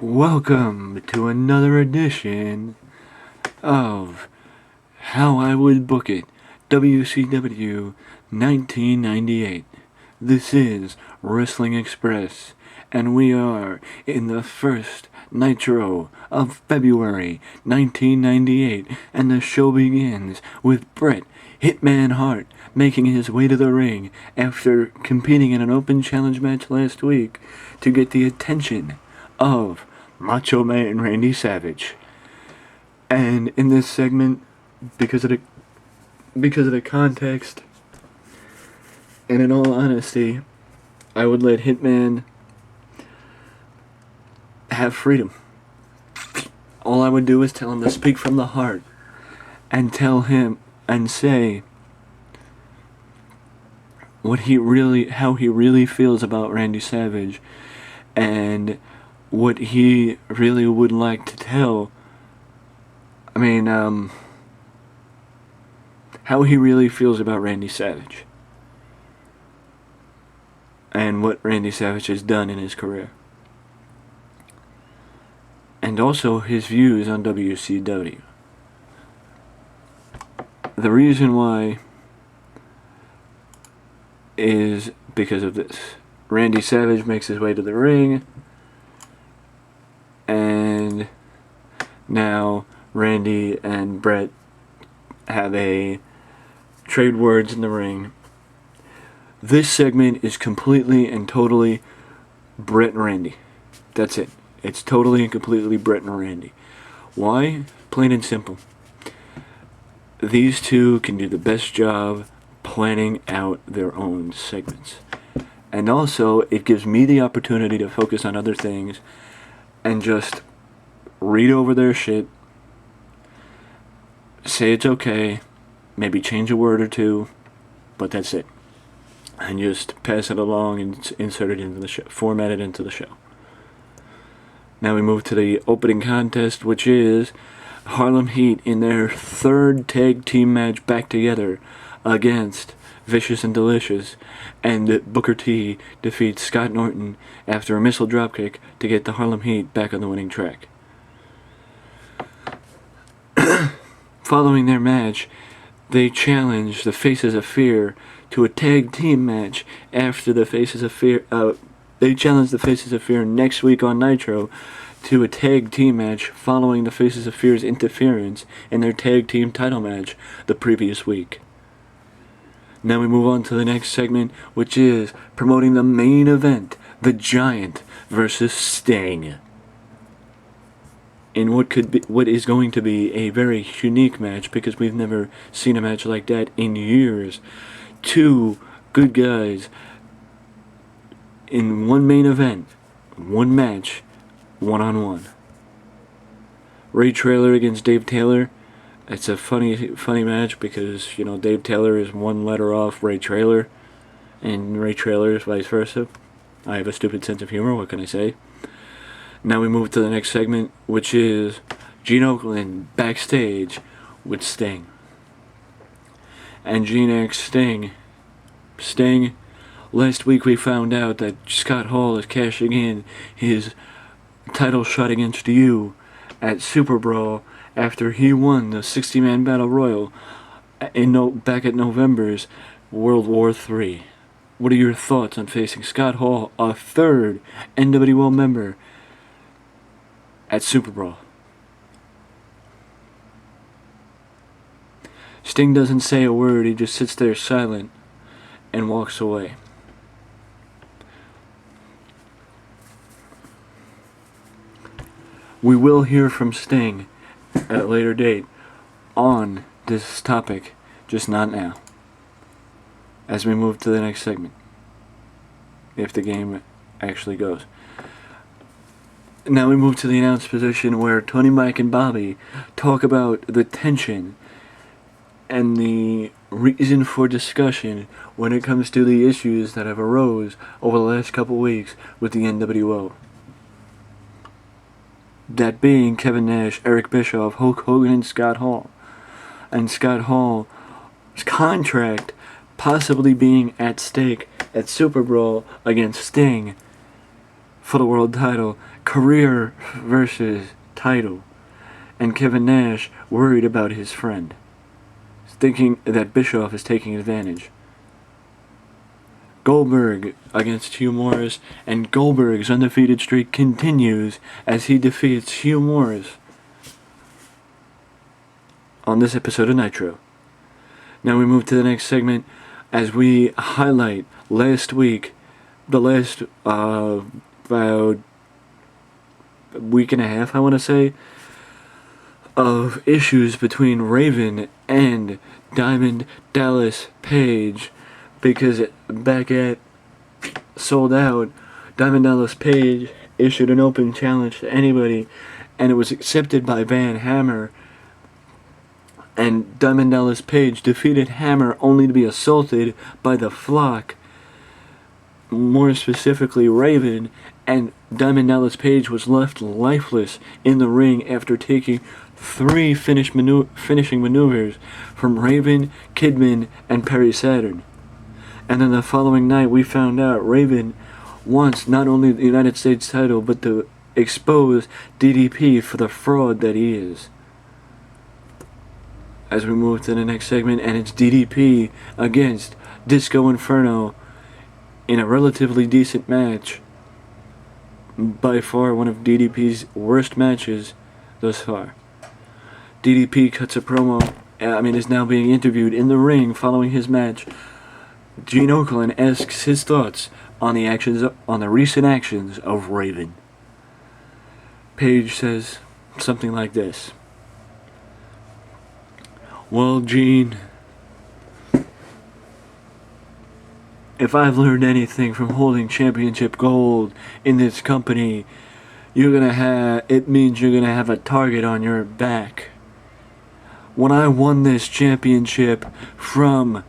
Welcome to another edition of How I Would Book It, WCW 1998. This is Wrestling Express, and we are in the first Nitro of February 1998, and the show begins with Bret Hitman Hart making his way to the ring after competing in an open challenge match last week to get the attention of Macho Man Randy Savage. And in this segment, because of the context, and in all honesty, I would let Hitman have freedom. All I would do is tell him to speak from the heart, and tell him and say how he really feels about Randy Savage, and what he really would like to tell. How he really feels about Randy Savage. And what Randy Savage has done in his career. And also his views on WCW. The reason why is because of this. Randy Savage makes his way to the ring, and now Randy and Bret have a trade words in the ring. This segment is completely and totally Bret and Randy. That's it. It's totally and completely Bret and Randy. Why? Plain and simple. These two can do the best job planning out their own segments. And also, it gives me the opportunity to focus on other things and just read over their shit, say it's okay, maybe change a word or two, but that's it. And just pass it along and insert it into the show, format it into the show. Now we move to the opening contest, which is Harlem Heat in their third tag team match back together against Vicious and Delicious, and Booker T defeats Scott Norton after a missile dropkick to get the Harlem Heat back on the winning track. Following their match, they challenge the Faces of Fear to a tag team match after the Faces of Fear. They challenge the Faces of Fear next week on Nitro to a tag team match following the Faces of Fear's interference in their tag team title match the previous week. Now we move on to the next segment, which is promoting the main event, The Giant versus Sting. In what is going to be a very unique match, because we've never seen a match like that in years. Two good guys in one main event, one match, one-on-one. Ray Traylor against Dave Taylor. It's a funny match because, Dave Taylor is one letter off Ray Traylor, and Ray Traylor is vice versa. I have a stupid sense of humor, what can I say? Now we move to the next segment, which is Gene Okerlund backstage with Sting. And Gene asks Sting, last week we found out that Scott Hall is cashing in his title shot against you at Super Brawl after he won the 60-man Battle Royal back at November's World War III. What are your thoughts on facing Scott Hall, a third NWO member, at Super Brawl? Sting doesn't say a word, he just sits there silent and walks away. We will hear from Sting at a later date on this topic, just not now, as we move to the next segment, if the game actually goes. Now we move to the announce position, where Tony, Mike, and Bobby talk about the tension and the reason for discussion when it comes to the issues that have arose over the last couple weeks with the NWO. That being Kevin Nash, Eric Bischoff, Hulk Hogan, and Scott Hall. And Scott Hall's contract possibly being at stake at Super Brawl against Sting for the world title, career versus title, and Kevin Nash worried about his friend, thinking that Bischoff is taking advantage. Goldberg against Hugh Morris, and Goldberg's undefeated streak continues as he defeats Hugh Morris on this episode of Nitro. Now we move to the next segment as we highlight last week, the last about week and a half, I want to say, of issues between Raven and Diamond Dallas Page, because back at Sold Out, Diamond Dallas Page issued an open challenge to anybody, and it was accepted by Van Hammer, and Diamond Dallas Page defeated Hammer only to be assaulted by the Flock, more specifically Raven, and Diamond Dallas Page was left lifeless in the ring after taking 3 finishing maneuvers from Raven, Kidman, and Perry Saturn. And then the following night we found out Raven wants not only the United States title but to expose DDP for the fraud that he is. As we move to the next segment, and it's DDP against Disco Inferno in a relatively decent match. By far one of DDP's worst matches thus far. DDP cuts a promo, is now being interviewed in the ring following his match. Gene Okerlund asks his thoughts on the recent actions of Raven. Page says something like this. Well, Gene, if I've learned anything from holding championship gold in this company, it means you're gonna have a target on your back. When I won this championship from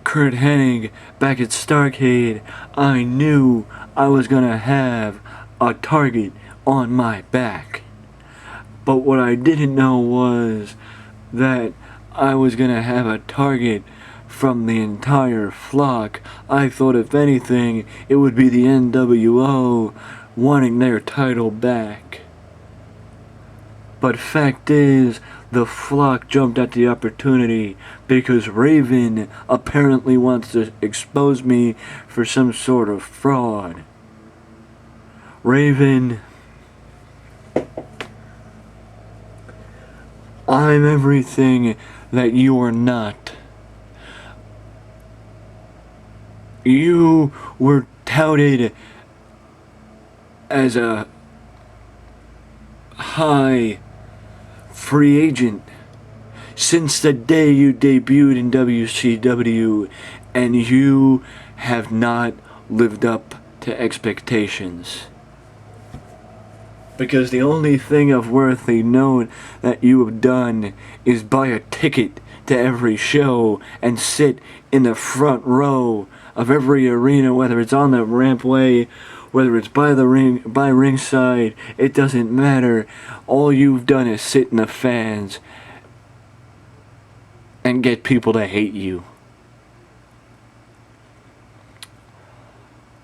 Kurt Hennig back at Starrcade, I knew I was gonna have a target on my back. But what I didn't know was that I was gonna have a target from the entire Flock. I thought if anything, it would be the NWO wanting their title back. But fact is, the Flock jumped at the opportunity because Raven apparently wants to expose me for some sort of fraud. Raven, I'm everything that you are not. You were touted as a high free agent since the day you debuted in WCW, and you have not lived up to expectations. Because the only thing of worthy note that you have done is buy a ticket to every show and sit in the front row of every arena, whether it's on the rampway, whether it's by ringside, it doesn't matter. All you've done is sit in the fans and get people to hate you.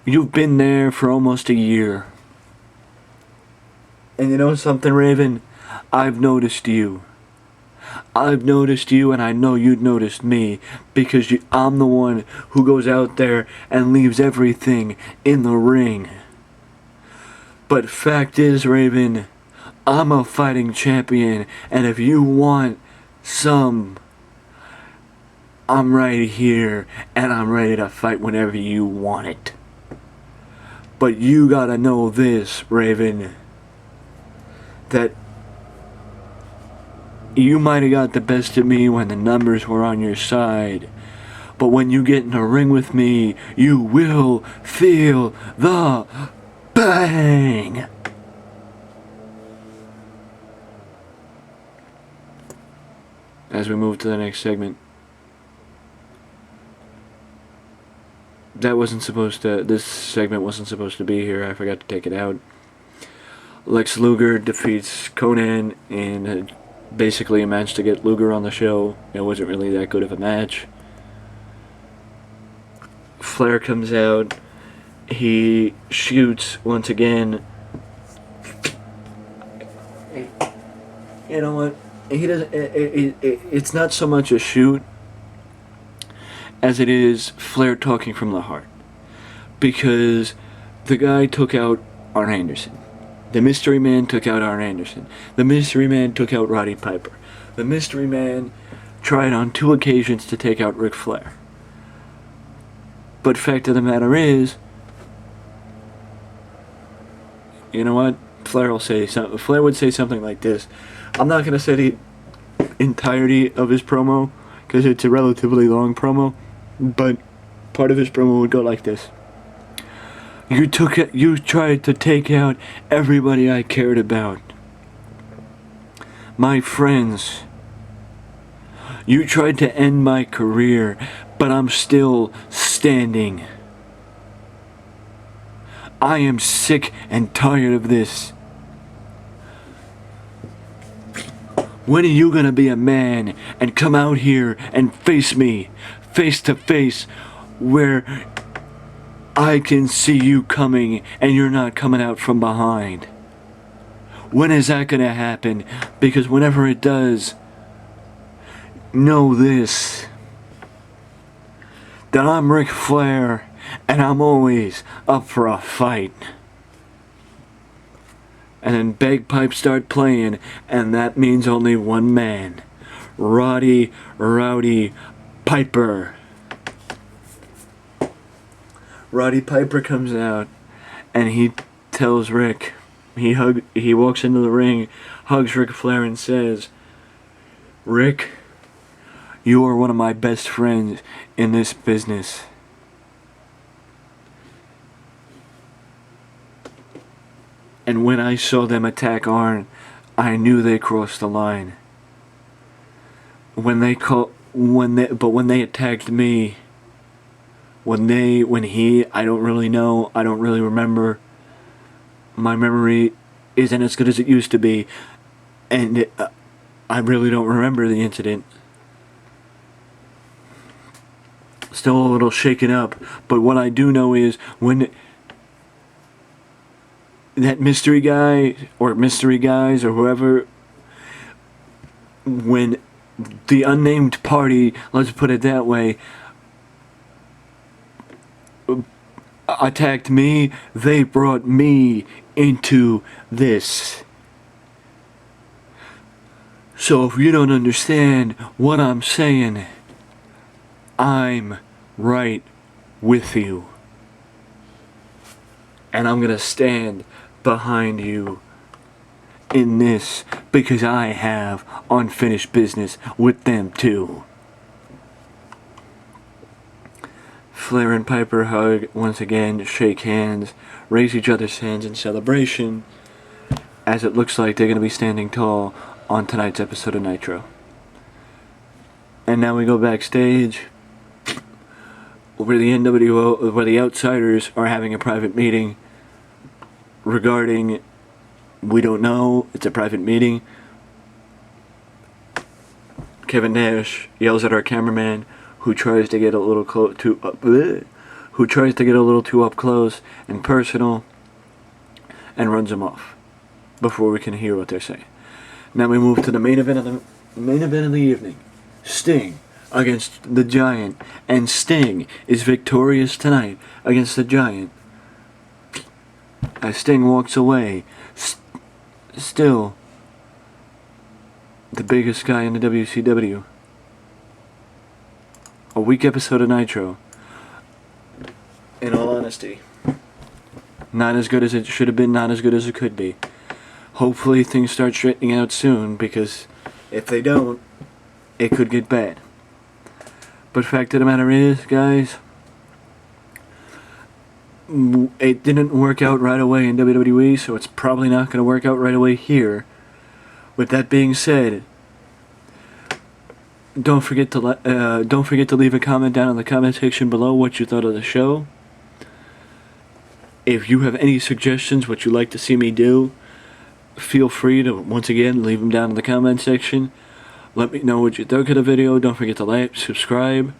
You've been there for almost a year. And you know something, Raven? I've noticed you. I've noticed you, and I know you'd noticed me, because I'm the one who goes out there and leaves everything in the ring. But fact is, Raven, I'm a fighting champion, and if you want some, I'm right here, and I'm ready to fight whenever you want it. But you gotta know this, Raven, that you might have got the best of me when the numbers were on your side, but when you get in a ring with me, you will feel the bang! As we move to the next segment, this segment wasn't supposed to be here. I forgot to take it out. Lex Luger defeats Conan in basically a match to get Luger on the show. It wasn't really that good of a match. Flair comes out he shoots once again. You know what? He doesn't. It's not so much a shoot as it is Flair talking from the heart, because the guy took out Arn Anderson. The Mystery Man took out Arn Anderson. The Mystery Man took out Roddy Piper. The Mystery Man tried on 2 occasions to take out Ric Flair. But fact of the matter is, you know what? Flair will say something. Flair would say something like this. I'm not gonna say the entirety of his promo because it's a relatively long promo, but part of his promo would go like this. You tried to take out everybody I cared about. My friends. You tried to end my career, but I'm still standing. I am sick and tired of this. When are you gonna be a man and come out here and face me, face to face, where I can see you coming and you're not coming out from behind? When is that gonna happen? Because whenever it does, know this, that I'm Ric Flair and I'm always up for a fight. And then bagpipes start playing, and that means only one man, Roddy Rowdy Piper. Roddy Piper comes out, and he tells Rick, he walks into the ring, hugs Ric Flair and says, Rick, you are one of my best friends in this business. And when I saw them attack Arn, I knew they crossed the line. When they attacked me, I don't really know, I don't really remember. My memory isn't as good as it used to be, and I really don't remember the incident. Still a little shaken up, but what I do know is when that mystery guy, or mystery guys, or whoever, when the unnamed party, let's put it that way, attacked me, they brought me into this. So if you don't understand what I'm saying, I'm right with you. And I'm gonna stand behind you in this because I have unfinished business with them too. Flair and Piper hug once again, shake hands, raise each other's hands in celebration, as it looks like they're going to be standing tall on tonight's episode of Nitro. And now we go backstage where the NWO, where the Outsiders are having a private meeting regarding, we don't know, it's a private meeting. Kevin Nash yells at our cameraman, who tries to get a little too up close and personal, and runs him off before we can hear what they're saying. Now we move to the main event of the evening. Sting against the Giant, and Sting is victorious tonight against the Giant. As Sting walks away, still the biggest guy in the WCW. A weak episode of Nitro. In all honesty, not as good as it should have been, not as good as it could be. Hopefully things start straightening out soon, because if they don't, it could get bad. But fact of the matter is, guys, it didn't work out right away in WWE, so it's probably not going to work out right away here. With that being said, don't forget to leave a comment down in the comment section below what you thought of the show. If you have any suggestions, what you'd like to see me do, feel free to once again leave them down in the comment section. Let me know what you think of the video. Don't forget to like, subscribe,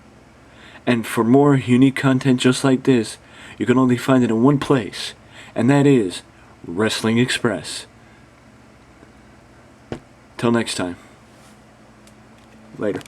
and for more unique content just like this, you can only find it in one place, and that is Wrestling Express. Till next time. Later.